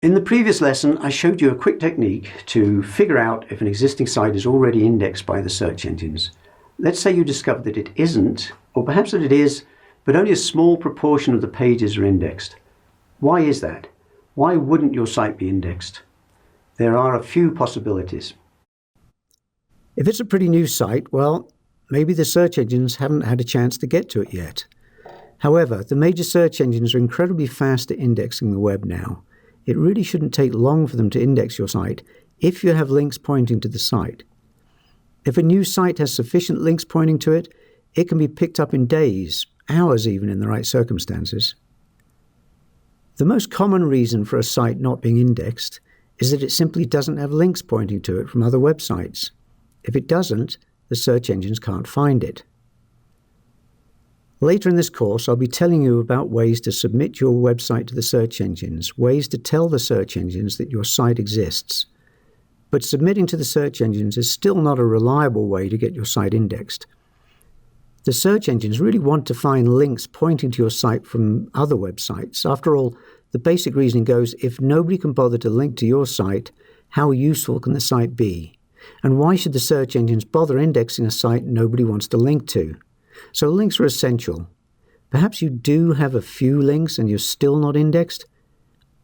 In the previous lesson, I showed you a quick technique to figure out if an existing site is already indexed by the search engines. Let's say you discover that it isn't, or perhaps that it is, but only a small proportion of the pages are indexed. Why is that? Why wouldn't your site be indexed? There are a few possibilities. If it's a pretty new site, well, maybe the search engines haven't had a chance to get to it yet. However, the major search engines are incredibly fast at indexing the web now. It really shouldn't take long for them to index your site if you have links pointing to the site. If a new site has sufficient links pointing to it, it can be picked up in days, hours even in the right circumstances. The most common reason for a site not being indexed is that it simply doesn't have links pointing to it from other websites. If it doesn't, the search engines can't find it. Later in this course, I'll be telling you about ways to submit your website to the search engines, ways to tell the search engines that your site exists. But submitting to the search engines is still not a reliable way to get your site indexed. The search engines really want to find links pointing to your site from other websites. After all, the basic reasoning goes, if nobody can bother to link to your site, how useful can the site be? And why should the search engines bother indexing a site nobody wants to link to? So links are essential. Perhaps you do have a few links and you're still not indexed.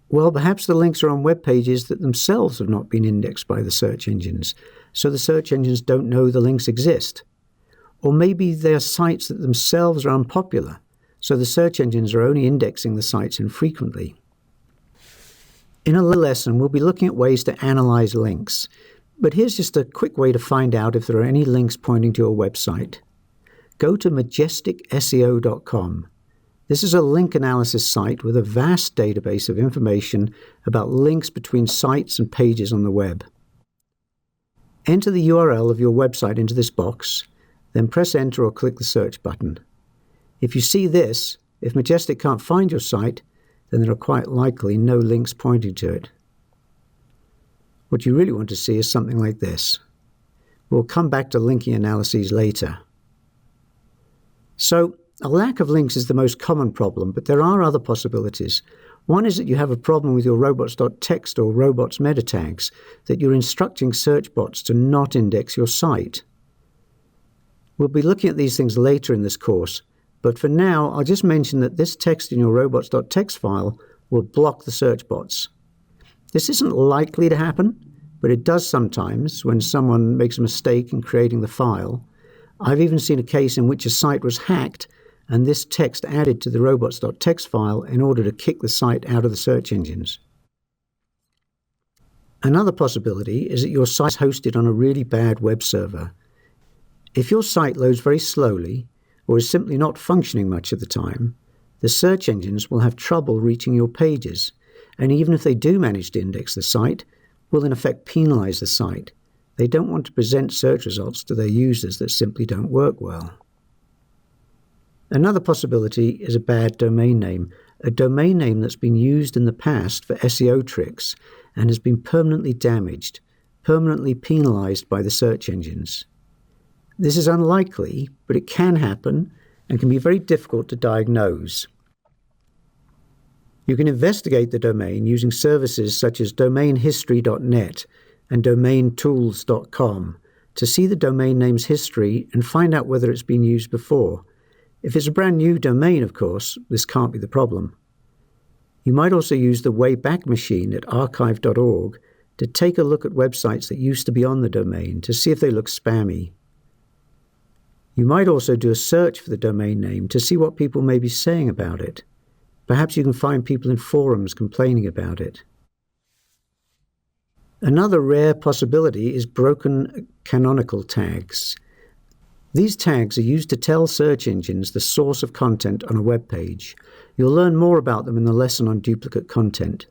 Well, perhaps the links are on web pages that themselves have not been indexed by the search engines, so the search engines don't know the links exist. Or maybe they're sites that themselves are unpopular, so the search engines are only indexing the sites infrequently. In a lesson, we'll be looking at ways to analyze links, but here's just a quick way to find out if there are any links pointing to your website. Go to majesticseo.com. This is a link analysis site with a vast database of information about links between sites and pages on the web. Enter the URL of your website into this box, then press Enter or click the search button. If you see this, if Majestic can't find your site, then there are quite likely no links pointing to it. What you really want to see is something like this. We'll come back to linking analyses later. So, a lack of links is the most common problem, but there are other possibilities. One is that you have a problem with your robots.txt or robots meta tags, that you're instructing search bots to not index your site. We'll be looking at these things later in this course, but for now I'll just mention that this text in your robots.txt file will block the search bots. This isn't likely to happen, but it does sometimes when someone makes a mistake in creating the file. I've even seen a case in which a site was hacked and this text added to the robots.txt file in order to kick the site out of the search engines. Another possibility is that your site is hosted on a really bad web server. If your site loads very slowly or is simply not functioning much of the time, the search engines will have trouble reaching your pages, and even if they do manage to index the site, will in effect penalize the site. They don't want to present search results to their users that simply don't work well. Another possibility is a bad domain name, a domain name that's been used in the past for SEO tricks and has been permanently damaged, permanently penalized by the search engines. This is unlikely, but it can happen and can be very difficult to diagnose. You can investigate the domain using services such as domainhistory.net and domaintools.com to see the domain name's history and find out whether it's been used before. If it's a brand new domain, of course, this can't be the problem. You might also use the Wayback Machine at archive.org to take a look at websites that used to be on the domain to see if they look spammy. You might also do a search for the domain name to see what people may be saying about it. Perhaps you can find people in forums complaining about it. Another rare possibility is broken canonical tags. These tags are used to tell search engines the source of content on a web page. You'll learn more about them in the lesson on duplicate content.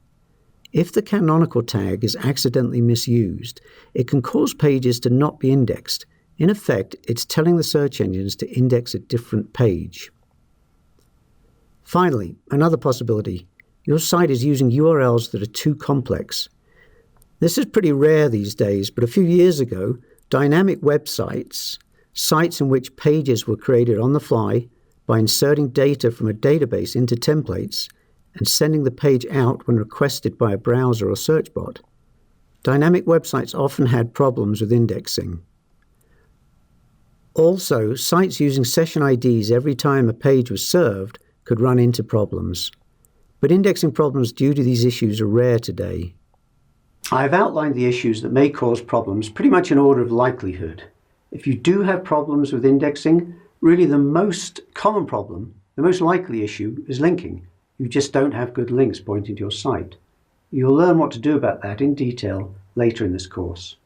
If the canonical tag is accidentally misused, it can cause pages to not be indexed. In effect, it's telling the search engines to index a different page. Finally, another possibility. Your site is using URLs that are too complex. This is pretty rare these days, but a few years ago, dynamic websites, sites in which pages were created on the fly by inserting data from a database into templates, and sending the page out when requested by a browser or search bot. Dynamic websites often had problems with indexing. Also, sites using session IDs every time a page was served could run into problems. But indexing problems due to these issues are rare today. I have outlined the issues that may cause problems pretty much in order of likelihood. If you do have problems with indexing, really the most common problem, the most likely issue, is linking. You just don't have good links pointing to your site. You'll learn what to do about that in detail later in this course.